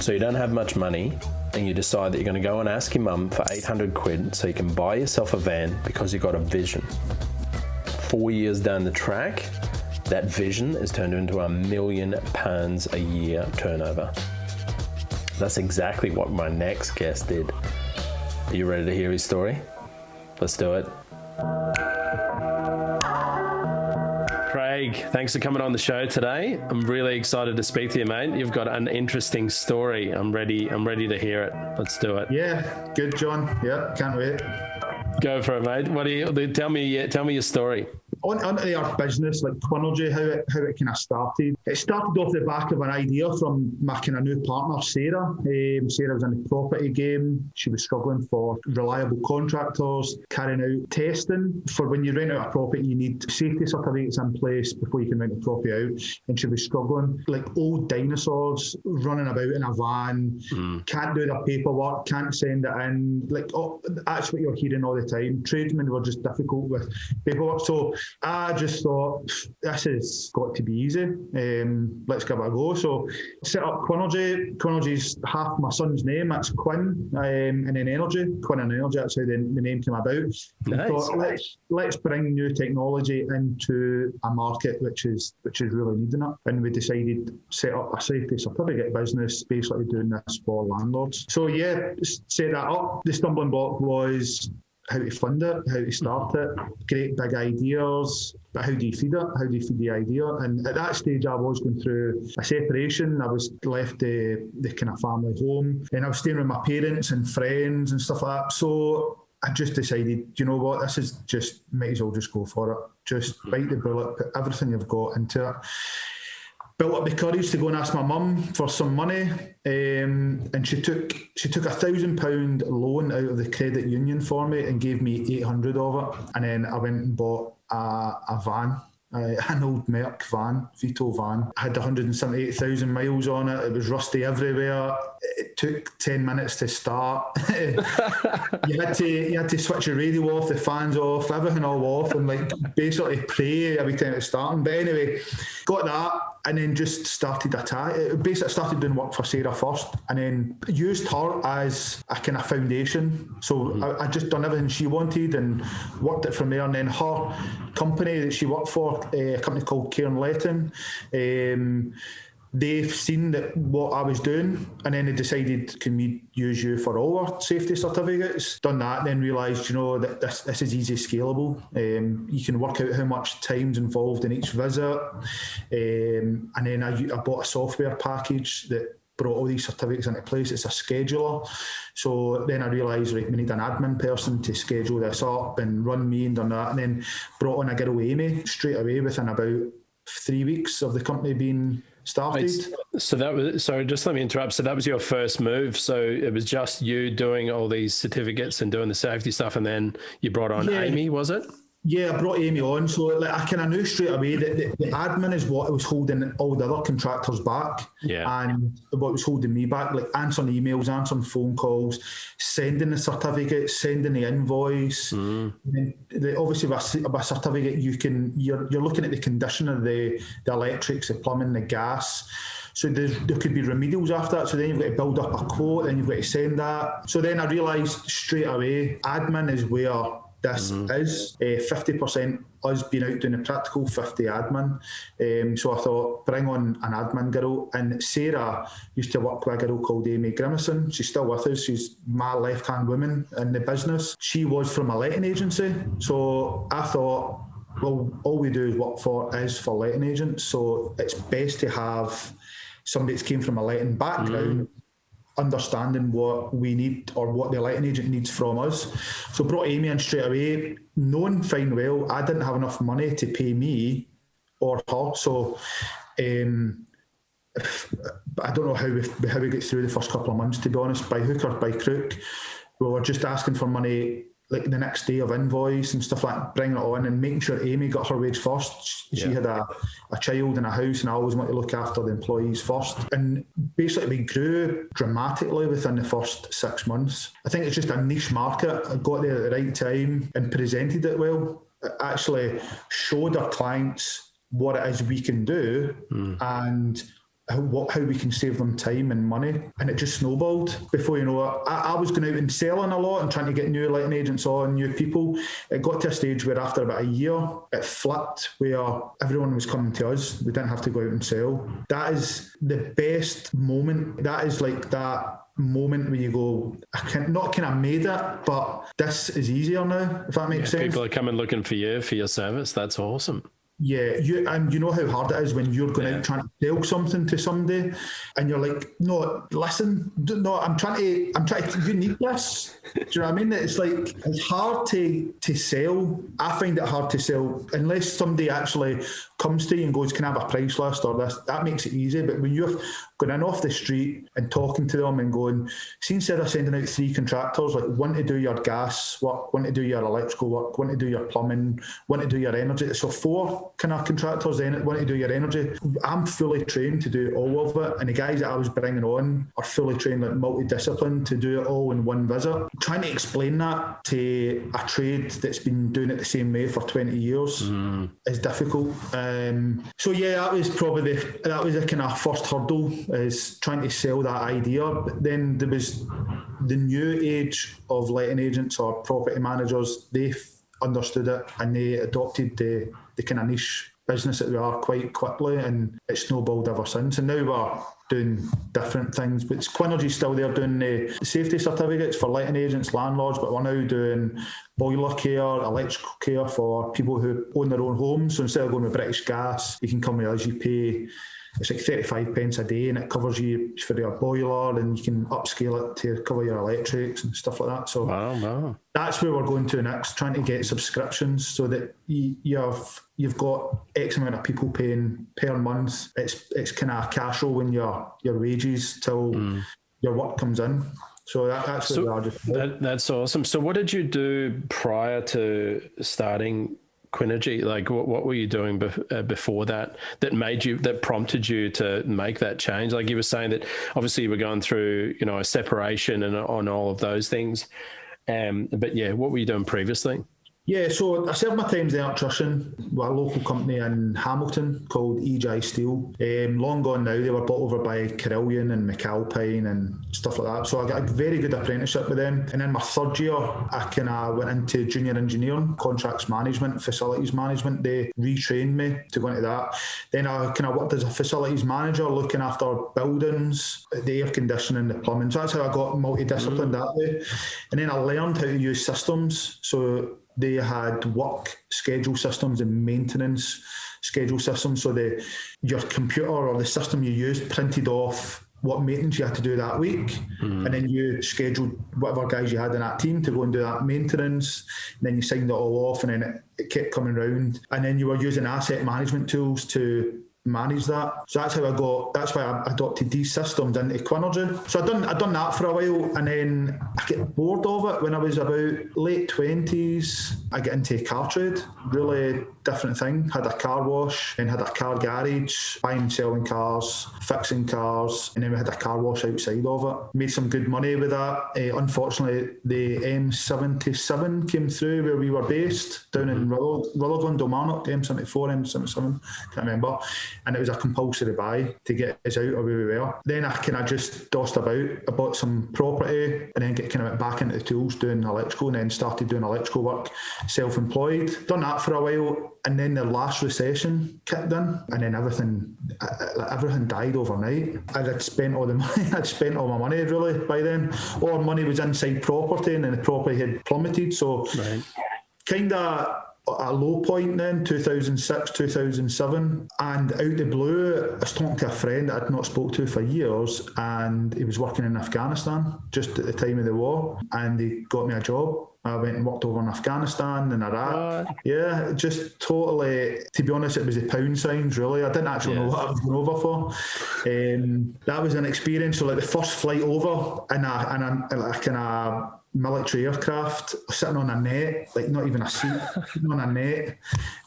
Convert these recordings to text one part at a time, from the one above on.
So you don't have much money and you decide that you're going to go and ask your mum for 800 quid so you can buy yourself a van because you've got a vision. 4 years down the track, that vision is turned into £1 million a year turnover. That's exactly what my next guest did. Are you ready to hear his story? Let's do it. Craig, thanks for coming on the show today. I'm really excited to speak to you, mate. You've got an interesting story. I'm ready to hear it. Let's do it. Yeah, good, John. Yeah, can't wait. Go for it, mate. Tell me your story. Onto our business, like Quinnergy, how it kind of started. It started off the back of an idea from my kind of new partner, Sarah. Sarah was in the property game. She was struggling for reliable contractors, carrying out testing. For when you rent out a property, you need safety certificates in place before you can rent the property out. And she was struggling, like old dinosaurs running about in a van, can't do their paperwork, can't send it in. Like, that's what you're hearing all the time. Tradesmen were just difficult with paperwork. So I just thought, this has got to be easy. Let's give it a go. So set up Quinnergy. Quinnergy's half my son's name. That's Quinn, and then Energy. Quinn and Energy. That's how the name came about. Nice. Thought, let's bring new technology into a market which is really needing it. And we decided to set up a safety certificate business, basically doing this for landlords. So yeah, set that up. The stumbling block was how to fund it, how to start it, great big ideas, but how do you feed it? How do you feed the idea? And at that stage, I was going through a separation. I was left the kind of family home, and I was staying with my parents and friends and stuff like that. So I just decided, you know what, this is just, might as well just go for it. Just bite the bullet, put everything you've got into it. Built up the courage to go and ask my mum for some money, and she took £1,000 loan out of the credit union for me and gave me 800 of it. And then I went and bought a van, an old Merc van, Vito van. It had 178,000 miles on it. It was rusty everywhere. It took 10 minutes to start. you had to switch your radio off, the fans off, everything all off, and like basically pray every time it's starting. But anyway, got that. And then just started basically started doing work for Sarah first, and then used her as a kind of foundation. So I just done everything she wanted and worked it from there. And then her company that she worked for, a company called Care and Letting, they've seen that what I was doing, and then they decided, can we use you for all our safety certificates? Done that, then realised, that this is easy scalable. You can work out how much time's involved in each visit. And then I bought a software package that brought all these certificates into place. It's a scheduler. So then I realised, right, we need an admin person to schedule this up and run me and done that. And then brought on a girl, Amy, straight away within about 3 weeks of the company being started. So just let me interrupt. So that was your first move. So it was just you doing all these certificates and doing the safety stuff, and then you brought on Amy, was it? Yeah, I brought Amy on. So I kind of knew straight away that the admin is what was holding all the other contractors back. Yeah. And what was holding me back, like answering emails, answering phone calls, sending the certificate, sending the invoice. And obviously with a certificate, you're looking at the condition of the electrics, the plumbing, the gas. So there could be remedials after that. So then you've got to build up a quote, then you've got to send that. So then I realised straight away, admin is where this is. 50% us being out doing the practical, 50 admin. So I thought, bring on an admin girl. And Sarah used to work with a girl called Amy Grimison. She's still with us. She's my left-hand woman in the business. She was from a letting agency. So I thought, well, all we do is work for letting agents. So it's best to have somebody that came from a letting background, understanding what we need or what the letting agent needs from us. So brought Amy in straight away, knowing fine well I didn't have enough money to pay me or her. So I don't know how we get through the first couple of months, to be honest, by hook or by crook. We were just asking for money like the next day of invoice and stuff like that, bringing it on and making sure Amy got her wage first. She had a child in a house, and I always want to look after the employees first. And basically we grew dramatically within the first 6 months. I think it's just a niche market. I got there at the right time and presented it well. It actually showed our clients what it is we can do, and how we can save them time and money, and it just snowballed. Before you know it, I was going out and selling a lot and trying to get new letting agents on, new people. It got to a stage where after about a year it flipped, where everyone was coming to us. We didn't have to go out and sell. That is the best moment. That is like that moment where you go, not kind of made it, but this is easier now, if that makes sense. People are coming looking for you for your service. That's awesome. Yeah, you know how hard it is when you're going out trying to sell something to somebody, and you're like, no, listen, no, I'm trying to, you need this. Do you know what I mean? It's like, it's hard to sell. I find it hard to sell unless somebody actually comes to you and goes, can I have a price list or this? That makes it easy. But when you're going in off the street and talking to them and going, see, instead of sending out 3 contractors, like one to do your gas work, one to do your electrical work, one to do your plumbing, one to do your energy. So 4 kind of contractors then want to do your energy. I'm fully trained to do all of it, and the guys that I was bringing on are fully trained, like multidiscipline, to do it all in one visit. Trying to explain that to a trade that's been doing it the same way for 20 years is difficult. So yeah, that was the kind of first hurdle, is trying to sell that idea. But then there was the new age of letting agents or property managers. They understood it and they adopted the kind of niche business that we are quite quickly, and it snowballed ever since. And now we're doing different things, but Quinnergy's still there doing the safety certificates for letting agents, landlords, but we're now doing boiler care, electrical care for people who own their own homes. So instead of going with British Gas, you can come with us. You pay, it's like 35 pence a day, and it covers you for your boiler, and you can upscale it to cover your electrics and stuff like that. So wow. That's where we're going to next, trying to get subscriptions so that you've got X amount of people paying per month. It's kind of a cash roll in your wages till your work comes in. So that's where we are. That's awesome. So what did you do prior to starting Quinnergy? Like what were you doing before that prompted you to make that change? Like you were saying that obviously you were going through, a separation and on all of those things. But yeah, what were you doing previously? Yeah, so I served my time as an electrician with a local company in Hamilton called EICR Steel. Long gone now, they were bought over by Carillion and McAlpine and stuff like that. So I got a very good apprenticeship with them. And in my third year, I kind of went into junior engineering, contracts management, facilities management. They retrained me to go into that. Then I kind of worked as a facilities manager, looking after buildings, the air conditioning, the plumbing. So that's how I got multidisciplined that way. And then I learned how to use systems. So they had work schedule systems and maintenance schedule systems. So your computer or the system you used printed off what maintenance you had to do that week, and then you scheduled whatever guys you had in that team to go and do that maintenance, and then you signed it all off, and then it kept coming round, and then you were using asset management tools to manage that. So that's why I adopted these systems into Quinnergy. So I'd done that for a while, and then I get bored of it when I was about late 20s. I get into car trade, really different thing. Had a car wash and had a car garage, buying and selling cars, fixing cars, and then we had a car wash outside of it. Made some good money with that. Unfortunately, the M77 came through where we were based, down in Rutherglen, Kilmarnock, M74, M77, can't remember. And it was a compulsory buy to get us out of where we were. Then I kind of just dossed about. I bought some property and then went back into the tools doing electrical, and then started doing electrical work, self-employed. Done that for a while, and then the last recession kicked in, and then everything died overnight. I'd spent all the money. I'd spent all my money really by then. All our money was inside property, and then the property had plummeted. So kind of a low point then, 2006, 2007, and out the blue, I was talking to a friend that I'd not spoke to for years, and he was working in Afghanistan just at the time of the war, and he got me a job. I went and worked over in Afghanistan and Iraq. Yeah, just totally, to be honest, it was the pound signs, really. I didn't actually know what I was going over for. That was an experience. So, like, the first flight over in a kind of military aircraft, sitting on a net, like not even a seat, sitting on a net,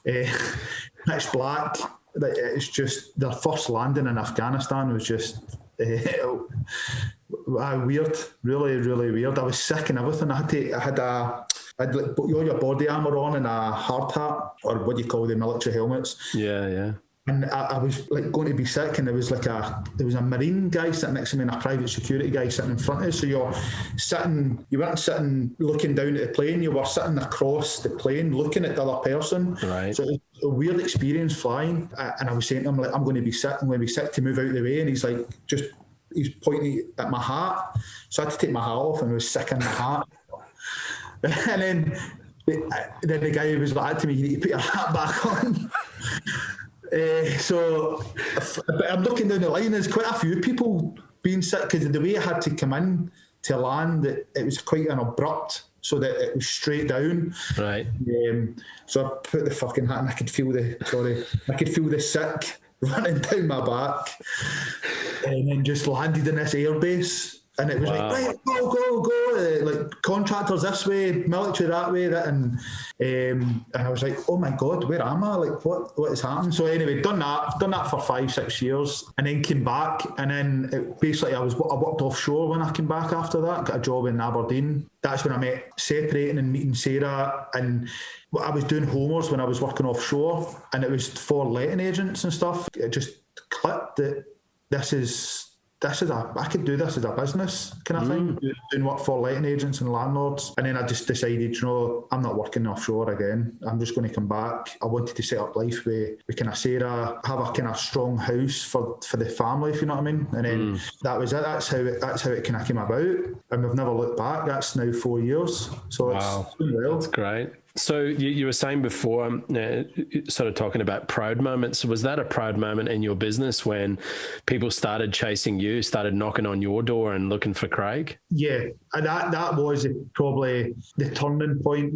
pitch black. It's just, their first landing in Afghanistan was just weird, really, really weird. I was sick and everything. I had all your body armour on and a hard hat, or what you call the military helmets. Yeah. And I was like going to be sick, and there was a marine guy sitting next to me and a private security guy sitting in front of us. So you weren't sitting looking down at the plane, you were sitting across the plane looking at the other person. Right. So it was a weird experience flying. And I was saying to him, like, I'm going to be sick to move out of the way. And he's like, he's pointing at my hat. So I had to take my hat off, and I was sick in my hat. And then the guy was like to me, you need to put your hat back on. So I'm looking down the line, there's quite a few people being sick, because the way I had to come in to land, it was quite an abrupt, so that it was straight down. Right. So I put the fucking hat, and I could feel the sick running down my back, and then just landed in this airbase. And it was like, right, go, like contractors this way, military that way, and I was like, oh my God, where am I? Like, what has happened? So anyway, done that for 5-6 years, and then came back, and then I worked offshore when I came back after that, got a job in Aberdeen. That's when I met separating and meeting Sarah, and I was doing homers when I was working offshore, and it was for letting agents and stuff. It just clicked that I could do this as a business kind of thing, doing work for letting agents and landlords. And then I just decided, I'm not working offshore again. I'm just going to come back. I wanted to set up life with kind of Sarah, have a kind of strong house for the family, if you know what I mean. And then that was it. That's how it kind of came about. And we've never looked back. That's now 4 years. So it's doing well. That's great. So you were saying before, sort of talking about proud moments. Was that a proud moment in your business when people started chasing you, started knocking on your door and looking for Craig? Yeah, and that was probably the turning point.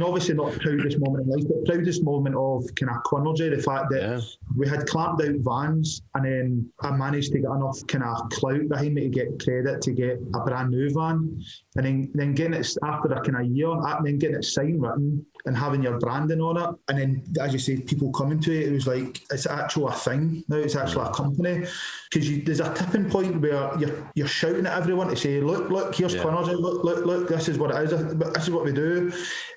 Obviously not the proudest moment in life, but the proudest moment of kind of Quinnergy, the fact that we had clamped out vans, and then I managed to get enough kind of clout behind me to get credit to get a brand new van, and then getting it after a kind of year, and then getting it sign written and having your branding on it, and then, as you say, people coming to it. It was like, it's actually a thing now. It's actually a company, because there's a tipping point where you're shouting at everyone to say, look, here's Quinnergy, look, this is what it is, this is what we do,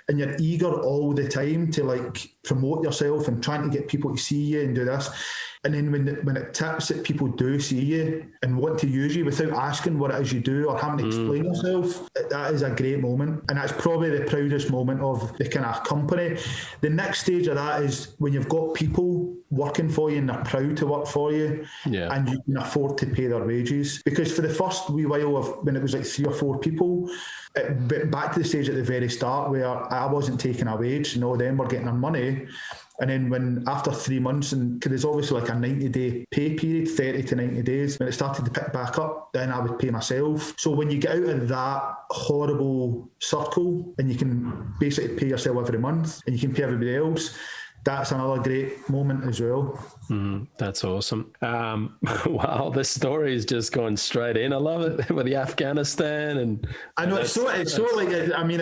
and you're eager all the time to like promote yourself and trying to get people to see you and do this. And then when it tips that people do see you and want to use you without asking what it is you do or having to explain yourself, that is a great moment. And that's probably the proudest moment of the kind of company. The next stage of that is when you've got people working for you and they're proud to work for you, and you can afford to pay their wages. Because for the first wee while of when it was like 3 or 4 people, back to the stage at the very start where I wasn't taking a wage, them were getting their money. And then when after 3 months, and because there's obviously like a 90-day pay period, 30 to 90 days, when it started to pick back up, then I would pay myself. So when you get out of that horrible circle and you can basically pay yourself every month and you can pay everybody else, that's another great moment as well. That's awesome. Wow, this story is just going straight in. I love it with the Afghanistan, and I know it's so like, I mean,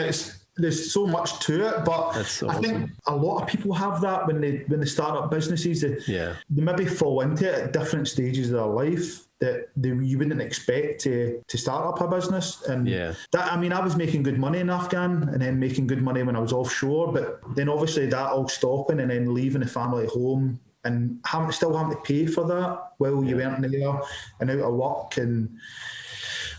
there's so much to it, but awesome. I think a lot of people have that when they start up businesses. They maybe fall into it at different stages of their life that you wouldn't expect to start up a business. And that, I mean, I was making good money in Afghan and then making good money when I was offshore, but then obviously that all stopping and then leaving the family at home and still having to pay for that while you weren't there and out of work. And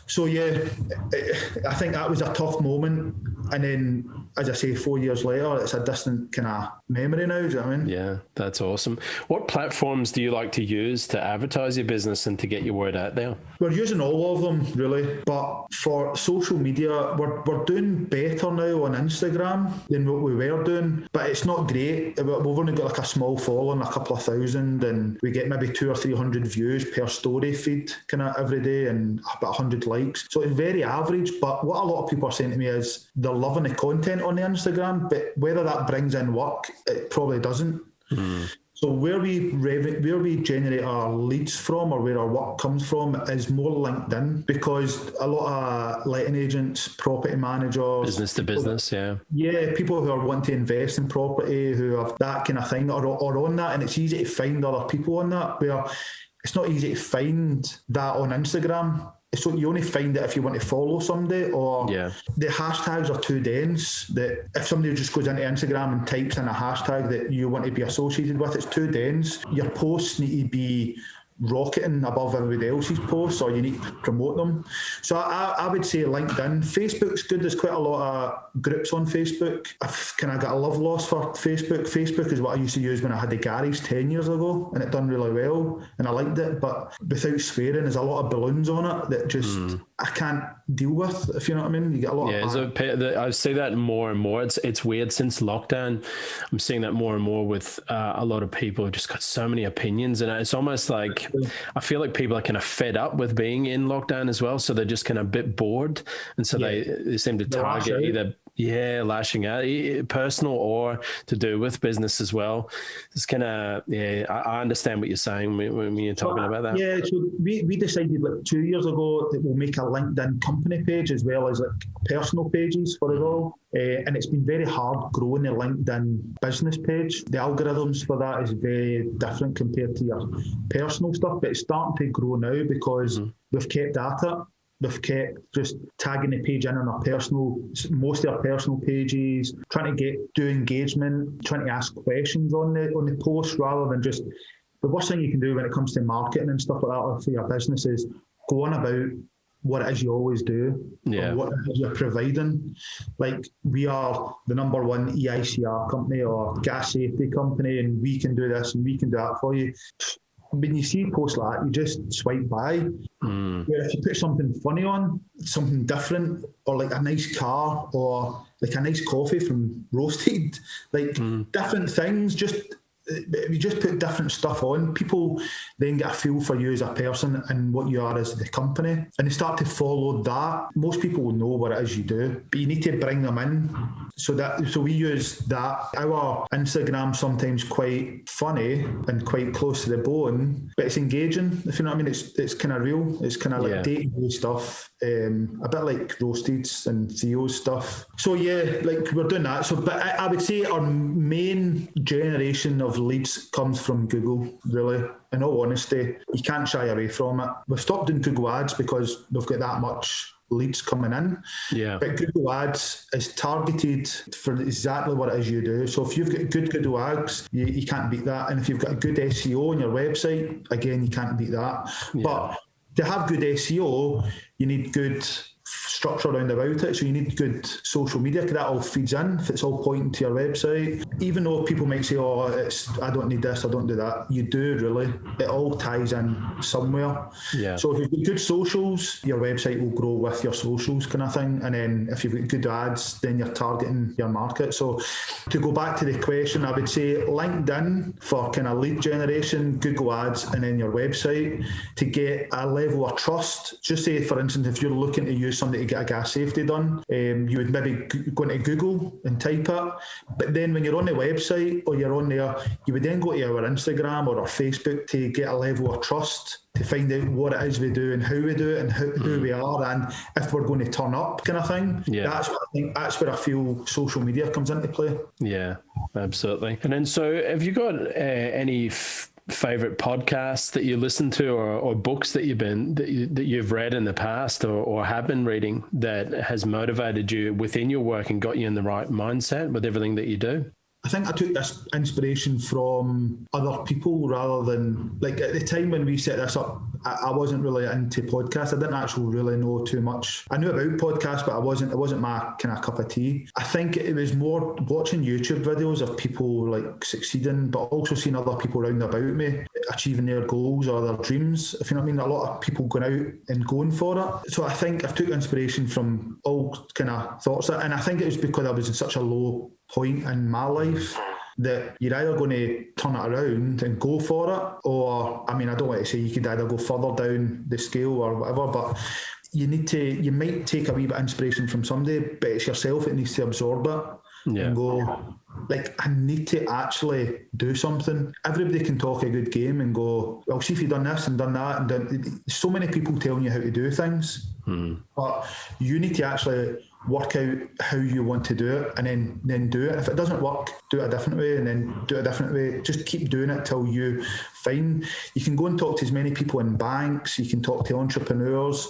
so, I think that was a tough moment. And then, as I say, 4 years later, it's a distant kind of memory now, do you know what I mean? Yeah, that's awesome. What platforms do you like to use to advertise your business and to get your word out there? We're using all of them, really. But for social media, we're doing better now on Instagram than what we were doing. But it's not great. We've only got like a small following, a couple of thousand, and we get maybe 200 or 300 views per story feed kind of every day and about 100 likes. So it's very average. But what a lot of people are saying to me is they're loving the content on the Instagram, but whether that brings in work, it probably doesn't. So where we generate our leads from, or where our work comes from, is more LinkedIn, because a lot of letting agents, property managers, business to business, people who are wanting to invest in property, who have that kind of thing, or on that, and it's easy to find other people on that, where it's not easy to find that on Instagram. So you only find it if you want to follow somebody, or the hashtags are too dense, that if somebody just goes into Instagram and types in a hashtag that you want to be associated with, it's too dense. Your posts need to be rocketing above everybody else's posts, or you need to promote them. So I would say LinkedIn. Facebook's good. There's quite a lot of groups on Facebook. I've kind of got a love lost for Facebook. Facebook is what I used to use when I had the garage 10 years ago, and it done really well, and I liked it. But without swearing, there's a lot of balloons on it that just I can't deal with, if you know what I mean. You get a lot of I see that more and more. It's weird since lockdown. I'm seeing that more and more with a lot of people who just got so many opinions, and it's almost like I feel like people are kind of fed up with being in lockdown as well, so they're just kind of a bit bored, and so they seem to target either lashing out, personal or to do with business as well. It's kind of I understand what you're saying when you're talking about that. Yeah, so we decided like 2 years ago that we'll make a LinkedIn company page as well as like personal pages for it all. And it's been very hard growing the LinkedIn business page. The algorithms for that is very different compared to your personal stuff, but it's starting to grow now because we've kept at it. We've kept just tagging the page in on our personal, most of our personal pages, trying to do engagement, trying to ask questions on the post rather than just. The worst thing you can do when it comes to marketing and stuff like that for your business is go on about what it is you always do, what it is you're providing. Like, we are the number one EICR company or gas safety company, and we can do this and we can do that for you. When you see posts like that, you just swipe by. Where if you put something funny on, something different, or like a nice car, or like a nice coffee from Roasted, like different things, if you just put different stuff on, people then get a feel for you as a person and what you are as the company, and they start to follow that. Most people will know what it is you do, but you need to bring them in. So we use that. Our Instagram sometimes quite funny and quite close to the bone, but it's engaging, if you know what I mean. It's kind of real. It's kind of like day-to-day stuff, a bit like Roasted's and Theo's stuff. So like we're doing that. So, but I would say our main generation of leads comes from Google, really. In all honesty, you can't shy away from it. We've stopped doing Google ads because we've got that much leads coming in. But Google ads is targeted for exactly what it is you do. So if you've got good Google ads, you can't beat that. And if you've got a good SEO on your website, again, you can't beat that. But to have good SEO, you need good structure around about it. So you need good social media, because that all feeds in. If it's all pointing to your website, even though people might say, I don't need this, I don't do that, you do really. It all ties in somewhere. So if you've got good socials, your website will grow with your socials, kind of thing. And then if you've got good ads, then you're targeting your market. So to go back to the question, I would say LinkedIn for kind of lead generation, Google ads, and then your website to get a level of trust. Just say, for instance, if you're looking to use somebody to get a gas safety done, you would maybe go into Google and type it. But then when you're on the website or you're on there, you would then go to our Instagram or our Facebook to get a level of trust, to find out what it is we do and how we do it and who we are and if we're going to turn up, kind of thing. That's where I feel social media comes into play. Yeah, absolutely. And then, so have you got any favorite podcasts that you listen to, or books that you've read in the past or have been reading that has motivated you within your work and got you in the right mindset with everything that you do? I think I took this inspiration from other people rather than, like, at the time when we set this up, I wasn't really into podcasts. I didn't actually really know too much. I knew about podcasts, but it wasn't my kind of cup of tea. I think it was more watching YouTube videos of people like succeeding, but also seeing other people around about me achieving their goals or their dreams, if you know what I mean. A lot of people going out and going for it. So I think I've took inspiration from all kind of thoughts, and I think it was because I was in such a low point in my life that you're either going to turn it around and go for it, or, I mean, I don't want to say you could either go further down the scale or whatever, but you might take a wee bit of inspiration from somebody, but it's yourself that needs to absorb it. and go, like, I need to actually do something. Everybody can talk a good game and go, well, see if you've done this and done that. And done. So many people telling you how to do things, but you need to actually work out how you want to do it, and then do it. If it doesn't work, do it a different way, and then do it a different way. Just keep doing it till you find. You can go and talk to as many people in banks, you can talk to entrepreneurs,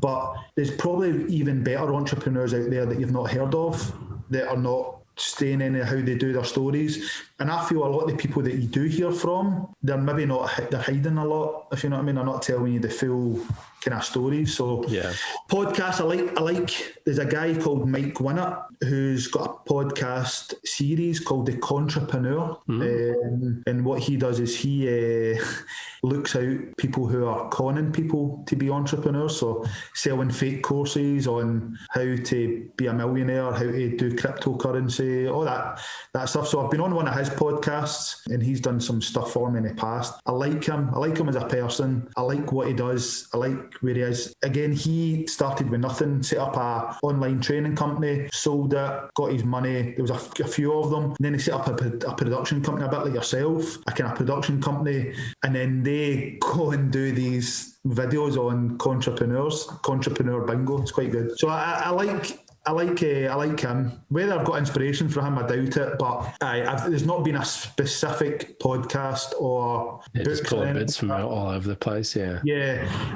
but there's probably even better entrepreneurs out there that you've not heard of, that are not staying in how they do their stories. And I feel a lot of the people that you do hear from, they're maybe not, they're hiding a lot, if you know what I mean. They're not telling you the full kind of stories. So podcasts, I like there's a guy called Mike Winnett who's got a podcast series called The Contrapreneur, and what he does is he looks out people who are conning people to be entrepreneurs, so selling fake courses on how to be a millionaire, how to do cryptocurrency, all that stuff. So I've been on one of his podcasts, and he's done some stuff for me in the past. I like him as a person. I like what he does. I like where he is. Again, he started with nothing, set up a online training company, sold it, got his money. There was a few of them. And then he set up a production company, a bit like yourself, a kind of production company. And then they go and do these videos on Contrapreneur Bingo. It's quite good. So I like him. Whether I've got inspiration from him, I doubt it. But there's not been a specific podcast or just pull bits from all over the place. Yeah,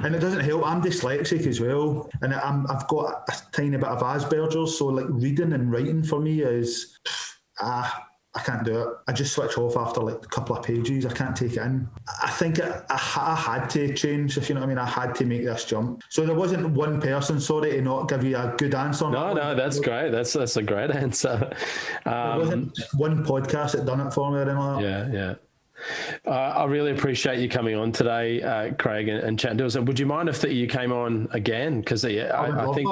and it doesn't help. I'm dyslexic as well, and I've got a tiny bit of Asperger's. So like reading and writing for me is I can't do it. I just switch off after like a couple of pages. I can't take it in. I think I had to change, if you know what I mean. I had to make this jump. So there wasn't one person, sorry to not give you a good answer. No, that's great. That's a great answer. There wasn't one podcast that done it for me or anything like that. Yeah. I really appreciate you coming on today, Craig, and chatting to us. And would you mind if you came on again? Because I think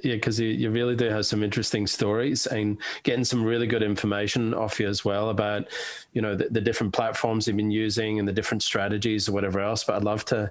because you really do have some interesting stories, and getting some really good information off you as well about, the different platforms you've been using and the different strategies or whatever else. But I'd love to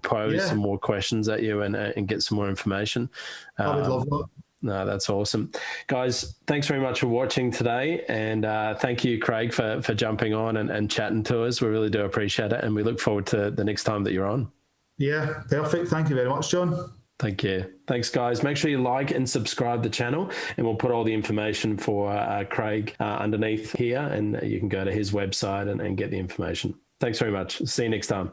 pose some more questions at you and get some more information. I would love that. No, that's awesome. Guys, thanks very much for watching today. And thank you, Craig, for jumping on and chatting to us. We really do appreciate it. And we look forward to the next time that you're on. Yeah, perfect. Thank you very much, John. Thank you. Thanks, guys. Make sure you like and subscribe the channel, and we'll put all the information for Craig underneath here, and you can go to his website and get the information. Thanks very much. See you next time.